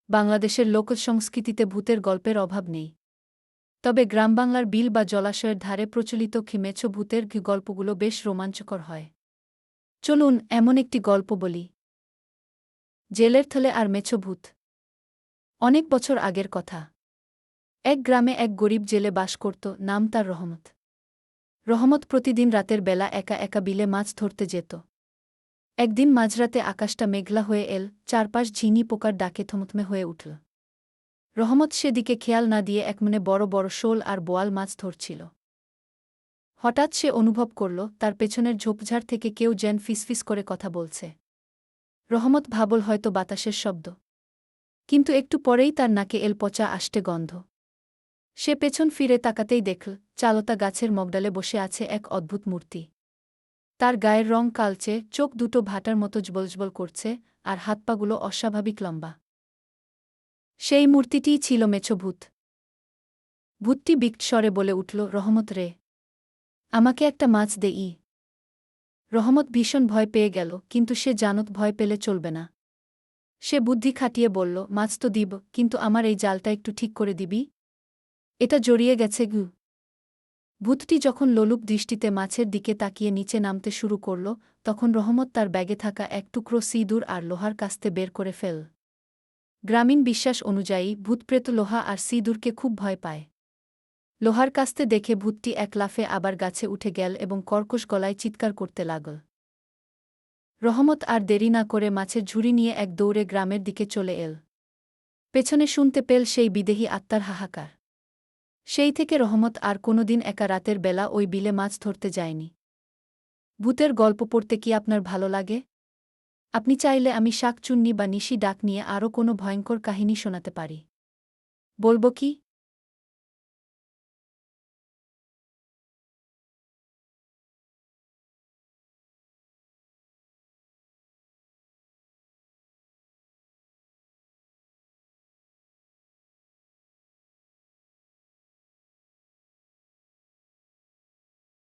বাংলাদেশের লোকসংস্কৃতিতে ভূতের গল্পের অভাব নেই। তবে গ্রামবাংলার বিল বা জলাশয়ের ধারে প্রচলিত মেছো ভূতের গল্পগুলো বেশ রোমাঞ্চকর হয়। চলুন এমন একটি গল্প বলি। জেলের থলে আর মেছো ভূত। অনেক বছর আগের কথা। এক গ্রামে এক গরিব জেলে বাস করত, নাম তার রহমত। রহমত প্রতিদিন রাতের বেলা একা একা বিলে মাছ ধরতে যেত। একদিন মাঝরাতে আকাশটা মেঘলা হয়ে এল, চারপাশ ঝিনি পোকার ডাকে থমথমে হয়ে উঠল। রহমত সেদিকে খেয়াল না দিয়ে একমনে বড় বড় শোল আর বোয়াল মাছ ধরছিল। হঠাৎ সে অনুভব করল তার পেছনের ঝোপঝাড় থেকে কেউ যেন ফিসফিস করে কথা বলছে। রহমত ভাবল হয়তো বাতাসের শব্দ। কিন্তু একটু পরেই তার নাকে এল পচা আষ্টে গন্ধ। সে পেছন ফিরে তাকাতেই দেখল চালতা গাছের মগডালে বসে আছে এক অদ্ভুত মূর্তি। তার গায়ের রং কালচে, চোখ দুটো ভাটার মতো জ্বলজ্বল করছে, আর হাতপাগুলো অস্বাভাবিক লম্বা। সেই মূর্তিটিই ছিল মেছো ভূত। ভূতটি বিকট স্বরে বলে উঠল, রহমত রে, আমাকে একটা মাছ দে। রহমত ভীষণ ভয় পেয়ে গেল, কিন্তু সে জানত ভয় পেলে চলবে না। সে বুদ্ধি খাটিয়ে বলল, মাছ তো দিব, কিন্তু আমার এই জালটা একটু ঠিক করে দিবি? এটা জড়িয়ে গেছে গু। ভূতটি যখন লোলুপ দৃষ্টিতে মাছের দিকে তাকিয়ে নিচে নামতে শুরু করল, তখন রহমত তার ব্যাগে থাকা এক টুকরো সিঁদুর আর লোহার কাস্তে বের করে ফেল। গ্রামীণ বিশ্বাস অনুযায়ী ভূতপ্রেত লোহা আর সিঁদুরকে খুব ভয় পায়। লোহার কাস্তে দেখে ভূতটি এক লাফে আবার গাছে উঠে গেল এবং কর্কশ গলায় চিৎকার করতে লাগল। রহমত আর দেরি না করে মাছের ঝুড়ি নিয়ে এক দৌড়ে গ্রামের দিকে চলে এল। পেছনে শুনতে পেল সেই বিদেহী আত্মার হাহাকার। সেই থেকে রহমত আর কোনোদিন একা রাতের বেলা ওই বিলে মাছ ধরতে যায়নি। ভূতের গল্প পড়তে কি আপনার ভালো লাগে? আপনি চাইলে আমি শাকচুন্নি বা নিশি ডাক নিয়ে আরও কোনো ভয়ঙ্কর কাহিনী শোনাতে পারি। বলব কি?